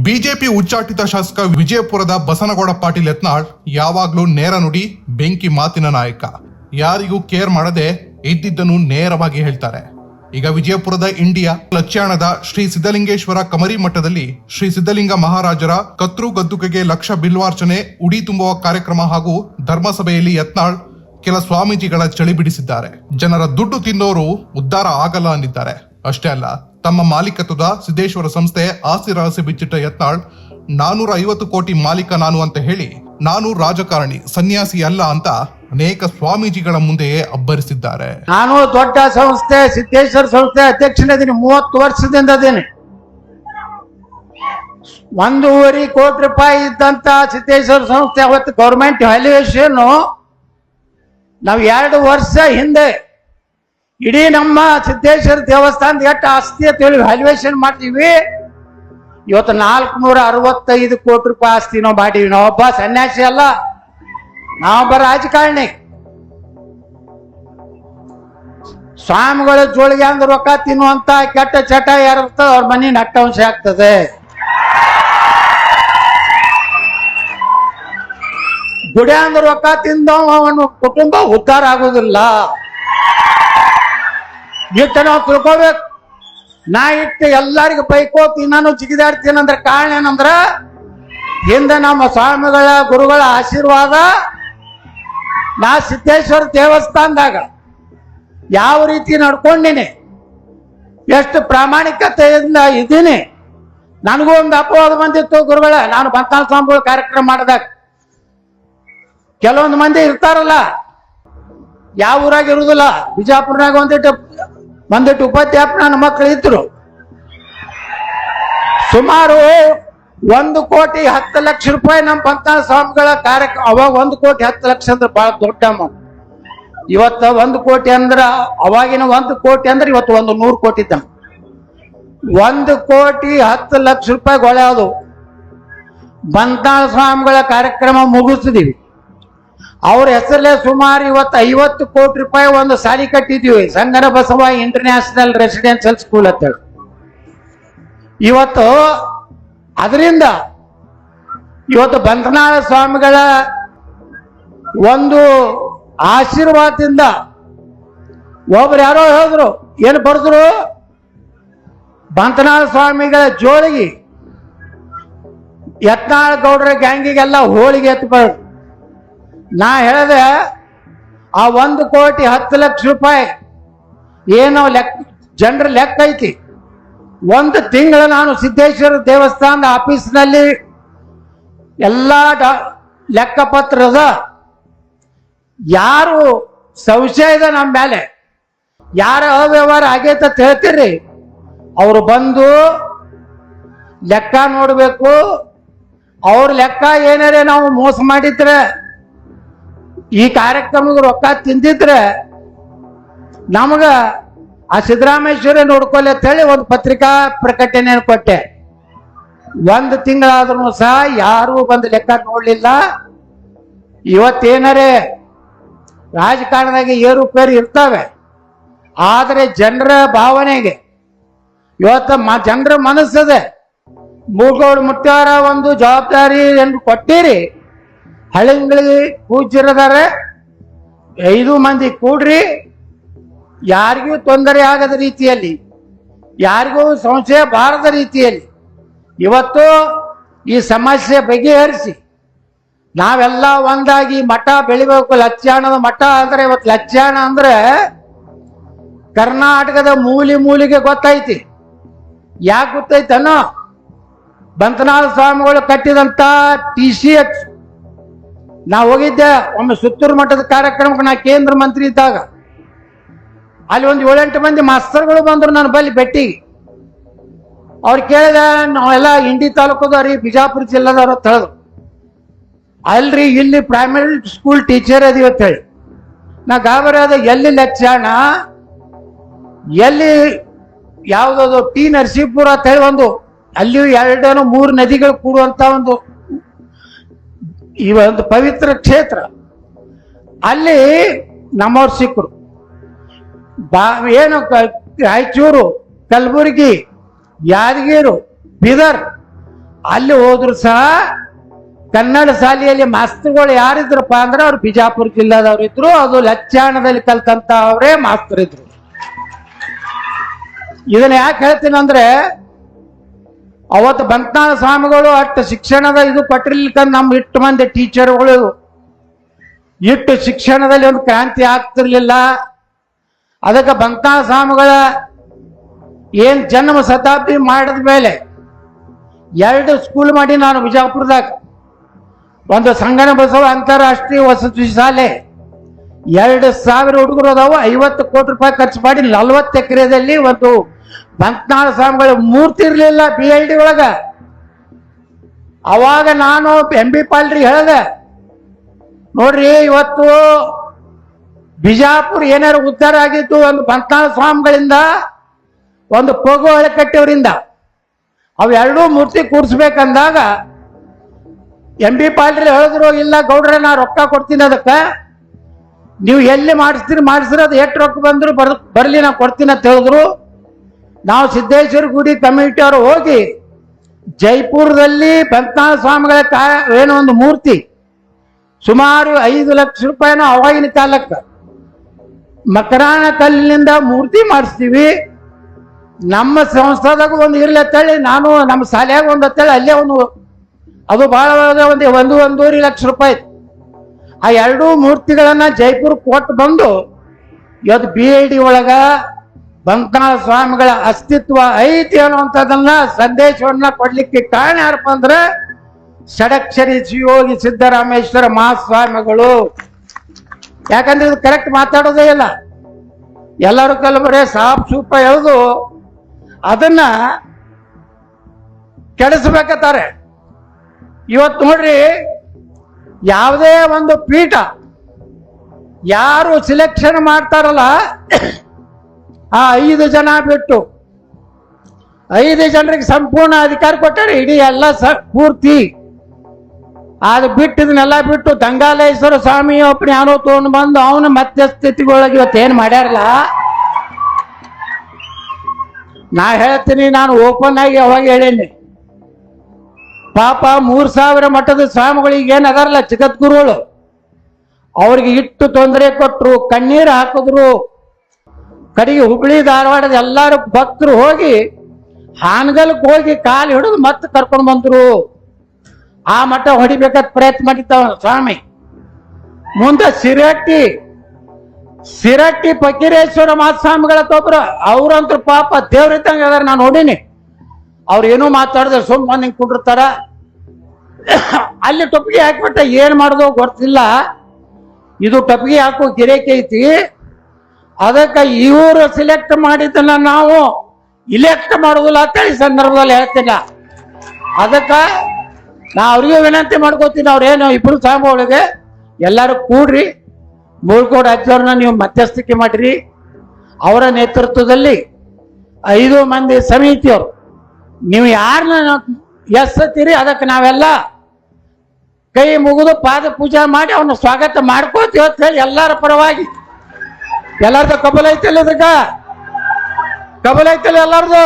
BJP ಉಚ್ಚಾಟಿತ ಶಾಸಕ ವಿಜಯಪುರದ ಬಸನಗೌಡ ಪಾಟೀಲ್ ಯತ್ನಾಳ್ ಯಾವಾಗ್ಲೂ ನೇರ ನುಡಿ, ಬೆಂಕಿ ಮಾತಿನ ನಾಯಕ. ಯಾರಿಗೂ ಕೇರ್ ಮಾಡದೆ ಇದ್ದಿದ್ದನ್ನು ನೇರವಾಗಿ ಹೇಳ್ತಾರೆ. ಈಗ ವಿಜಯಪುರದ ಇಂಡಿಯಾ ಲಚ್ಯಾಣದ ಶ್ರೀ ಸಿದ್ದಲಿಂಗೇಶ್ವರ ಕಮರಿ ಮಠದಲ್ಲಿ ಶ್ರೀ ಸಿದ್ದಲಿಂಗ ಮಹಾರಾಜರ ಕತ್ರು ಗದ್ದುಗೆಗೆ ಲಕ್ಷ ಬಿಲ್ವಾರ್ಚನೆ, ಉಡಿ ತುಂಬುವ ಕಾರ್ಯಕ್ರಮ ಹಾಗೂ ಧರ್ಮಸಭೆಯಲ್ಲಿ ಯತ್ನಾಳ್ ಕೆಲ ಸ್ವಾಮೀಜಿಗಳ ಚಳಿ ಬಿಡಿಸಿದ್ದಾರೆ. ಜನರ ದುಡ್ಡು ತಿನ್ನೋರು ಉದ್ಧಾರ ಆಗಲ್ಲ ಅಂದಿದ್ದಾರೆ. ಅಷ್ಟೇ ಅಲ್ಲ, ತಮ್ಮ ಮಾಲೀಕತ್ವದ ಸಿದ್ದೇಶ್ವರ ಸಂಸ್ಥೆ ಆಸ್ತಿ ರಹಸ್ಯ ಬಿಚ್ಚಿಟ್ಟ ಯತ್ನಾಳ್ 450 ಕೋಟಿ ಮಾಲೀಕ ನಾನು ಅಂತ ಹೇಳಿ ನಾನು ರಾಜಕಾರಣಿ, ಸನ್ಯಾಸಿ ಅಲ್ಲ ಅಂತ ಅನೇಕ ಸ್ವಾಮೀಜಿಗಳ ಮುಂದೆಯೇ ಅಬ್ಬರಿಸಿದ್ದಾರೆ. ನಾನು ದೊಡ್ಡ ಸಂಸ್ಥೆ ಸಿದ್ದೇಶ್ವರ ಸಂಸ್ಥೆ ಅಧ್ಯಕ್ಷನಿದ್ದೀನಿ, 30 ವರ್ಷದಿಂದ ಅದೇನೆ. 1.5 ಕೋಟಿ ರೂಪಾಯಿ ಇದ್ದಂತ ಸಿದ್ದೇಶ್ವರ ಸಂಸ್ಥೆ ಅವತ್ತು ಗೌರ್ಮೆಂಟ್ ವ್ಯಾಲ್ಯೂಯೇಷನ್ ನಾವು 2 ವರ್ಷ ಹಿಂದೆ ಇಡೀ ನಮ್ಮ ಸಿದ್ದೇಶ್ವರ ದೇವಸ್ಥಾನದ ಎಷ್ಟು ಆಸ್ತಿ ಅಂತ ಹೇಳಿ ವ್ಯಾಲ್ಯೂಯೇಷನ್ ಮಾಡ್ತೀವಿ. ಇವತ್ತು 465 ಕೋಟಿ ರೂಪಾಯಿ ಆಸ್ತಿ ನಾವು ಮಾಡೀವಿ. ನಾವೊಬ್ಬ ಸನ್ಯಾಸಿ ಅಲ್ಲ, ನಾವೊಬ್ಬ ರಾಜಕಾರಣಿ. ಸ್ವಾಮಿಗಳ ಜೋಳಿಗೆ ಅಂದ್ ರೊಕ್ಕ ತಿನ್ನುವಂತ ಕೆಟ್ಟ ಚಟ ಯಾರಿರ್ತದೆ ಅವ್ರ ಮನೆ ನಟ್ಟವಂಶ ಆಗ್ತದೆ. ಗುಡಿ ಅಂದ್ ರೊಕ್ಕ ತಿಂದವ ಅವನು ಕುಟುಂಬ ಉದ್ಧಾರ ಆಗುದಿಲ್ಲ. ಇಟ್ಟು ನಾವು ತಿಳ್ಕೋಬೇಕು. ನಾ ಇಟ್ಟು ಎಲ್ಲರಿಗೂ ಬೈಕೋತಿ ನಾನು ಜಿಗಿದಾಡ್ತೀನಂದ್ರೆ ಕಾರಣ ಏನಂದ್ರ ಹಿಂದೆ ನಮ್ಮ ಸ್ವಾಮಿಗಳ ಗುರುಗಳ ಆಶೀರ್ವಾದ ನಾ ಸಿದ್ದೇಶ್ವರ ದೇವಸ್ಥಾನದಾಗ ಯಾವ ರೀತಿ ನಡ್ಕೊಂಡಿನಿ, ಎಷ್ಟು ಪ್ರಾಮಾಣಿಕತೆಯಿಂದ ಇದ್ದೀನಿ. ನನಗೂ ಒಂದು ಅಪವಾದ ಬಂದಿತ್ತು ಗುರುಗಳ. ನಾನು ಬಂತಾಳ ಸ್ವಾಮಿಗಳ ಕಾರ್ಯಕ್ರಮ ಮಾಡಿದಾಗ ಕೆಲವೊಂದು ಮಂದಿ ಇರ್ತಾರಲ್ಲ, ಯಾವ ಊರಾಗ ಇರುದಿಲ್ಲ. ಬಿಜಾಪುರನಾಗ ಒಂದಿಟ್ಟು ಉಪಾಧ್ಯಾಪನ ನನ್ನ ಮಕ್ಕಳು ಇದ್ರು. ಸುಮಾರು 1,10,00,000 ರೂಪಾಯಿ ನಮ್ಮ ಬಂತಾಳ ಸ್ವಾಮಿಗಳ ಕಾರ್ಯಕ್ರಮ. ಅವಾಗ 1,10,00,000 ಅಂದ್ರೆ ಬಹಳ ದೊಡ್ಡ ಅಮೌಂಟ್. ಇವತ್ತು 1 ಕೋಟಿ ಅಂದ್ರ, ಅವಾಗಿನ 1 ಕೋಟಿ ಅಂದ್ರೆ ಇವತ್ತು 100 ಕೋಟಿ ಇದ್ದ. 1,10,00,000 ರೂಪಾಯಿ ಗೊಳೆ ಅದು. ಬಂತಾಳ ಸ್ವಾಮಿಗಳ ಕಾರ್ಯಕ್ರಮ ಮುಗಿಸಿದೀವಿ. ಅವ್ರ ಹೆಸರಲ್ಲೇ ಸುಮಾರು ಇವತ್ತು 50 ಕೋಟಿ ರೂಪಾಯಿ ಒಂದು ಸಾಲಿ ಕಟ್ಟಿದೀವಿ, Sangana Basava international residential school ಅಂತೇಳಿ. ಇವತ್ತು ಅದರಿಂದ ಇವತ್ತು ಬಂತನಾಳ ಸ್ವಾಮಿಗಳ ಒಂದು ಆಶೀರ್ವಾದದಿಂದ ಒಬ್ರು ಯಾರೋ ಹೇಳಿದ್ರು, ಏನು ಬರೆದ್ರು, ಬಂತನಾಳ ಸ್ವಾಮಿಗಳ ಜೋಳಿಗೆ ಯತ್ನಾಳ ಗೌಡ್ರ ಗ್ಯಾಂಗಿಗೆಲ್ಲ ಹೋಳಿಗೆ ಎತ್ತಬಾರ್ದು. ನಾ ಹೇಳಿದೆ, ಆ 1,10,00,000 ರೂಪಾಯಿ ಏನೋ ಜನರ ಲೆಕ್ಕ ಐತಿ. 1 ತಿಂಗಳು ನಾನು ಸಿದ್ದೇಶ್ವರ ದೇವಸ್ಥಾನದ ಆಫೀಸ್ನಲ್ಲಿ ಎಲ್ಲ ಲೆಕ್ಕಪತ್ರದ ಯಾರು ಸಂಶಯ ಇದೆ ನಮ್ಮ ಮೇಲೆ, ಯಾರ ಅವ್ಯವಹಾರ ಆಗೈತೆ ಅಂತ ಹೇಳ್ತೀರಿ, ಅವರು ಬಂದು ಲೆಕ್ಕ ನೋಡ್ಬೇಕು. ಅವ್ರ ಲೆಕ್ಕ ಏನಾರೇ ನಾವು ಮೋಸ ಮಾಡಿದ್ರೆ, ಈ ಕಾರ್ಯಕ್ರಮಕ್ಕೆ ರೊಕ್ಕ ತಿಂದಿದ್ರೆ ನಮಗ ಆ ಸಿದ್ದರಾಮೇಶ್ವರ ನೋಡ್ಕೊಳ್ಳಿ ಅಂತ ಹೇಳಿ ಒಂದು ಪತ್ರಿಕಾ ಪ್ರಕಟಣೆ ಕೊಟ್ಟೆ. 1 ತಿಂಗಳಾದ್ರೂ ಸಹ ಯಾರು ಬಂದು ಲೆಕ್ಕ ನೋಡ್ಲಿಲ್ಲ. ಇವತ್ತೇನಾರೇ ರಾಜಕಾರಣದಾಗ ಏರುಪೇರು ಇರ್ತವೆ, ಆದರೆ ಜನರ ಭಾವನೆಗೆ ಇವತ್ತು ಜನರ ಮನಸ್ಸದೆ. ಮೂಗೌಡ ಮುಟ್ಟಾರ ಒಂದು ಜವಾಬ್ದಾರಿ ಎಂದು ಕೊಟ್ಟಿರಿ. ಹಳ್ಳಿಗಳಿಗೆ ಪೂಜ್ಯರದಾರೆ, 5 ಮಂದಿ ಕೂಡ್ರಿ, ಯಾರಿಗೂ ತೊಂದರೆ ಆಗದ ರೀತಿಯಲ್ಲಿ, ಯಾರಿಗೂ ಸಂಶಯ ಬಾರದ ರೀತಿಯಲ್ಲಿ ಇವತ್ತು ಈ ಸಮಸ್ಯೆ ಬಗೆಹರಿಸಿ ನಾವೆಲ್ಲ ಒಂದಾಗಿ ಮಠ ಬೆಳಿಬೇಕು. ಲಚ್ಯಾಣದ ಮಠ ಅಂದ್ರೆ, ಇವತ್ತು ಲಚ್ಯಾಣ ಅಂದ್ರೆ ಕರ್ನಾಟಕದ ಮೂಲಿಗೆ ಗೊತ್ತೈತಿ. ಯಾಕೆ ಗೊತ್ತೈತನೋ, ಬಂತನಾಳ ಸ್ವಾಮಿಗಳು ಕಟ್ಟಿದಂತ TCH. ನಾ ಹೋಗಿದ್ದೆ ಒಮ್ಮೆ ಸುತ್ತೂರು ಮಠದ ಕಾರ್ಯಕ್ರಮಕ್ಕೆ, ನಾ ಕೇಂದ್ರ ಮಂತ್ರಿ ಇದ್ದಾಗ. ಅಲ್ಲಿ ಒಂದು 7-8 ಮಂದಿ ಮಾಸ್ತರ್ಗಳು ಬಂದ್ರು ನನ್ನ ಬಳಿ ಭೇಟಿಗೆ. ಅವ್ರು ಕೇಳಿದೆ, ನಾವೆಲ್ಲ ಇಂಡಿ ತಾಲೂಕದವ್ರಿ, ಬಿಜಾಪುರ ಜಿಲ್ಲಾದವ್ರು ಅಂತ ಹೇಳಿದ್ರು. ಅಲ್ರಿ, ಇಲ್ಲಿ ಪ್ರೈಮರಿ ಸ್ಕೂಲ್ ಟೀಚರ್ ಅದೀವಿ ಅಂತ ಹೇಳಿ. ನಾ ಗಾಬರಿ ಆದ, ಎಲ್ಲಿ ಲಚ್ಯಾಣ, ಎಲ್ಲಿ ಯಾವ್ದು ಟಿ ನರಸೀಪುರ ಅಂತ ಹೇಳಿ ಒಂದು, ಅಲ್ಲಿ 2-3 ನದಿಗಳು ಕೂಡುವಂತ ಈ ಒಂದು ಪವಿತ್ರ ಕ್ಷೇತ್ರ. ಅಲ್ಲಿ ನಮ್ಮವ್ರು ಸಿಕ್ಕರು. ಏನು ರಾಯಚೂರು, ಕಲಬುರಗಿ, ಯಾದಗಿರಿ, ಬೀದರ್ ಅಲ್ಲಿ ಹೋದ್ರು ಸಹ ಕನ್ನಡ ಶಾಲೆಯಲ್ಲಿ ಮಾಸ್ತರ್ಗಳು ಯಾರಿದ್ರಪ್ಪ ಅಂದ್ರೆ ಅವ್ರು ಬಿಜಾಪುರ ಜಿಲ್ಲಾದವ್ರು ಇದ್ರು. ಅದು ಲಚ್ಚಾಣದಲ್ಲಿ ಕಲ್ತಂತ ಅವರೇ ಮಾಸ್ತರ್ ಇದ್ರು. ಇದನ್ನ ಯಾಕೆ ಹೇಳ್ತೀನಿ ಅಂದ್ರೆ ಅವತ್ತು ಬಂತ್ನಾಳ ಸ್ವಾಮಿಗಳು ಅಷ್ಟು ಶಿಕ್ಷಣದ ಇದು ಕೊಟ್ಟಿರ್ಲಿಕ್ಕ ನಮ್ಮ ಇಟ್ಟು ಮಂದಿ ಟೀಚರ್ಗಳು ಇಟ್ಟು ಶಿಕ್ಷಣದಲ್ಲಿ ಒಂದು ಕ್ರಾಂತಿ ಆಗ್ತಿರ್ಲಿಲ್ಲ. ಅದಕ್ಕೆ ಬಂತ್ನಾಳ ಸ್ವಾಮಿಗಳ ಏನ್ ಜನ್ಮ ಶತಾಬ್ದಿ ಮಾಡಿದ ಮೇಲೆ 2 ಸ್ಕೂಲ್ ಮಾಡಿ ನಾನು ಬಿಜಾಪುರದಾಗ. ಒಂದು ಸಂಗನ ಬಸವ ಅಂತಾರಾಷ್ಟ್ರೀಯ ವಸತಿ ಶಾಲೆ 2,000 ಹುಡುಗರು ಅದಾವು. 50 ಕೋಟಿ ರೂಪಾಯಿ ಖರ್ಚು ಮಾಡಿ 40 ಎಕರೆದಲ್ಲಿ ಒಂದು ಬಂತ್ನಾಳ ಸ್ವಾಮಿಗಳ ಮೂರ್ತಿ ಇರ್ಲಿಲ್ಲ BLD ಒಳಗ. ಅವಾಗ ನಾನು MB ಪಾಲ್ರಿಗೆ ಹೇಳ್ದೆ, ನೋಡ್ರಿ ಇವತ್ತು ಬಿಜಾಪುರ ಏನಾರು ಉದ್ಧಾರ ಆಗಿದ್ದು ಒಂದು ಬಂತ್ನಾಳ ಸ್ವಾಮಿಗಳಿಂದ, ಒಂದು ಪಗು ಅಳೆಕಟ್ಟೆಯವರಿಂದ. ಅವೆರಡೂ ಮೂರ್ತಿ ಕೂಡಿಸ್ಬೇಕಂದಾಗ MB ಪಾಲ್ರಿ ಹೇಳಿದ್ರು, ಇಲ್ಲ ಗೌಡ್ರೆ ನಾ ರೊಕ್ಕ ಕೊಡ್ತೀನಿ, ಅದಕ್ಕೆ ನೀವು ಎಲ್ಲಿ ಮಾಡಿಸ್ತೀರಿ ಅದು ಎಷ್ಟು ರೊಕ್ಕ ಬಂದ್ರು ಬರ್ಲಿ ನಾ ಕೊಡ್ತೀನಿ ಅಂತ ಹೇಳಿದ್ರು. ನಾವು ಸಿದ್ದೇಶ್ವರ ಗುಡಿ ಕಮಿಟಿ ಅವರು ಹೋಗಿ ಜೈಪುರದಲ್ಲಿ ಬಂತ್ನಾಳ ಸ್ವಾಮಿಗಳ ಏನೋ ಒಂದು ಮೂರ್ತಿ ಸುಮಾರು 5 ಲಕ್ಷ ರೂಪಾಯಿನ ಅವಾಗಿನ ಕಾಲಕ್ಕೆ ಮಕರಾಣ ಕಲ್ಲಿನಿಂದ ಮೂರ್ತಿ ಮಾಡಿಸ್ತೀವಿ. ನಮ್ಮ ಸಂಸ್ಥಾದಾಗ ಒಂದು ಇರ್ಲತ್ತೇಳಿ ನಾನು ನಮ್ಮ ಶಾಲೆಯಾಗ ಒಂದು ಅಂತೇಳಿ ಅಲ್ಲೇ ಒಂದು ಅದು ಬಹಳ ಒಂದು 1.5 ಲಕ್ಷ ರೂಪಾಯಿ. ಆ 2 ಮೂರ್ತಿಗಳನ್ನ ಜೈಪುರ ಕೊಟ್ಟು ಬಂದು ಇವತ್ತು BLD ಒಳಗ ಬಂತ್ನಾಳ ಸ್ವಾಮಿಗಳ ಅಸ್ತಿತ್ವ ಐತಿ ಅನ್ನುವಂಥದ್ದನ್ನ ಸಂದೇಶವನ್ನ ಕೊಡ್ಲಿಕ್ಕೆ ಕಾರಣ ಯಾರಪ್ಪ ಅಂದ್ರೆ ಷಡಕ್ಷರಿ ಶಿವಯೋಗಿ ಸಿದ್ದರಾಮೇಶ್ವರ ಮಹಾಸ್ವಾಮಿಗಳು. ಯಾಕಂದ್ರೆ ಇದು ಕರೆಕ್ಟ್ ಮಾತಾಡೋದೇ ಇಲ್ಲ, ಎಲ್ಲರೂ ಬರೇ ಸಾಪ್ ಸೂಪ ಎಳೆದು ಅದನ್ನ ಕೆಡಿಸ್ಬೇಕತ್ತಾರೆ. ಇವತ್ತು ನೋಡ್ರಿ, ಯಾವುದೇ ಒಂದು ಪೀಠ ಯಾರು ಸಿಲೆಕ್ಷನ್ ಮಾಡ್ತಾರಲ್ಲ ಆ 5 ಜನ ಬಿಟ್ಟು 5 ಜನರಿಗೆ ಸಂಪೂರ್ಣ ಅಧಿಕಾರ ಕೊಟ್ಟಾರೆ. ಇಡೀ ಎಲ್ಲ ಪೂರ್ತಿ ಅದು ಬಿಟ್ಟು ಇದನ್ನೆಲ್ಲ ಬಿಟ್ಟು ದಂಗಾಲೇಶ್ವರ ಸ್ವಾಮಿ ಒಬ್ಬನ ಯಾರೋ ತಗೊಂಡು ಬಂದು ಅವನ ಮಧ್ಯಸ್ಥಿತಿಗೊಳಗೆ ಇವತ್ತೇನು ಮಾಡ್ಯಾರಲ್ಲ. ನಾ ಹೇಳ್ತೀನಿ, ನಾನು ಓಪನ್ ಆಗಿ ಅವಾಗ ಹೇಳೀನಿ, ಪಾಪ 3000 ಮಠದ ಸ್ವಾಮಿಗಳಿಗೆ ಏನ್ ಅದಾರಲ್ಲ ಜಗದ್ಗುರುಗಳು, ಅವ್ರಿಗೆ ಇಟ್ಟು ತೊಂದರೆ ಕೊಟ್ರು, ಕಣ್ಣೀರು ಹಾಕಿದ್ರು. ಕಡೆಗೆ ಹುಬ್ಳಿ ಧಾರವಾಡದ ಎಲ್ಲಾರು ಭಕ್ತರು ಹೋಗಿ ಹಾನಗಲ್ಗೆ ಹೋಗಿ ಕಾಲು ಹಿಡಿದು ಮತ್ತೆ ಕರ್ಕೊಂಡು ಬಂದ್ರು. ಆ ಮಠ ಹೊಡಿಬೇಕಂತ ಪ್ರಯತ್ನ ಮಾಡಿದ್ದಾವ ಸ್ವಾಮಿ. ಮುಂದೆ ಸಿರಟ್ಟಿ ಫಕೀರೇಶ್ವರ ಮಹಾಸ್ವಾಮಿಗಳ ತೊಬ್ರು, ಅವ್ರಂತೂ ಪಾಪ ದೇವ್ರಿದ್ದಂಗೆ ಅದಾರ. ನಾನು ನೋಡೀನಿ, ಅವ್ರು ಏನೂ ಮಾತಾಡಿದ್ರೆ ಸುಮ್ಮನೆ ನಿಂಗೆ ಕುಂಡಿರ್ತಾರ. ಅಲ್ಲಿ ಟೊಪ್ಪಿಗೆ ಹಾಕ್ಬಿಟ್ಟ, ಏನ್ ಮಾಡೋದು ಗೊತ್ತಿಲ್ಲ. ಇದು ಟೊಪ್ಪಿಗೆ ಹಾಕೋ ಗಿರೇಕಿ ಐತಿ. ಅದಕ್ಕೆ ಇವರು ಸಿಲೆಕ್ಟ್ ಮಾಡಿದ್ದನ್ನ ನಾವು ಇಲೆಕ್ಟ್ ಮಾಡೋದಿಲ್ಲ ಅಂತೇಳಿ ಸಂದರ್ಭದಲ್ಲಿ ಹೇಳ್ತಿಲ್ಲ. ಅದಕ್ಕೆ ನಾ ಅವ್ರಿಗೆ ವಿನಂತಿ ಮಾಡ್ಕೋತೀನಿ, ಅವ್ರೇನು 2 ಸ್ವಾಮಿಗಳಿಗೆ ಎಲ್ಲರೂ ಕೂಡ್ರಿ, ಮೂಳ್ಕೋಡ್ ಅಜ್ಜವ್ರನ್ನ ನೀವು ಮಧ್ಯಸ್ಥಿಕೆ ಮಾಡಿರಿ. ಅವರ ನೇತೃತ್ವದಲ್ಲಿ 5 ಮಂದಿ ಸಮಿತಿಯವರು ನೀವು ಯಾರನ್ನ ಎಸ್ತೀರಿ ಅದಕ್ಕೆ ನಾವೆಲ್ಲ ಕೈ ಮುಗಿದು ಪಾದ ಪೂಜೆ ಮಾಡಿ ಅವನ್ನ ಸ್ವಾಗತ ಮಾಡ್ಕೋತೀವಿ ಅಂತ ಹೇಳಿ ಎಲ್ಲರ ಪರವಾಗಿ. ಎಲ್ಲಾರ್ದು ಕಬಲ್ ಐತಲ್ಲ, ಇದಕ್ಕ ಕಬಲ್ ಐತಲ್ಲ ಎಲ್ಲಾರ್ದು.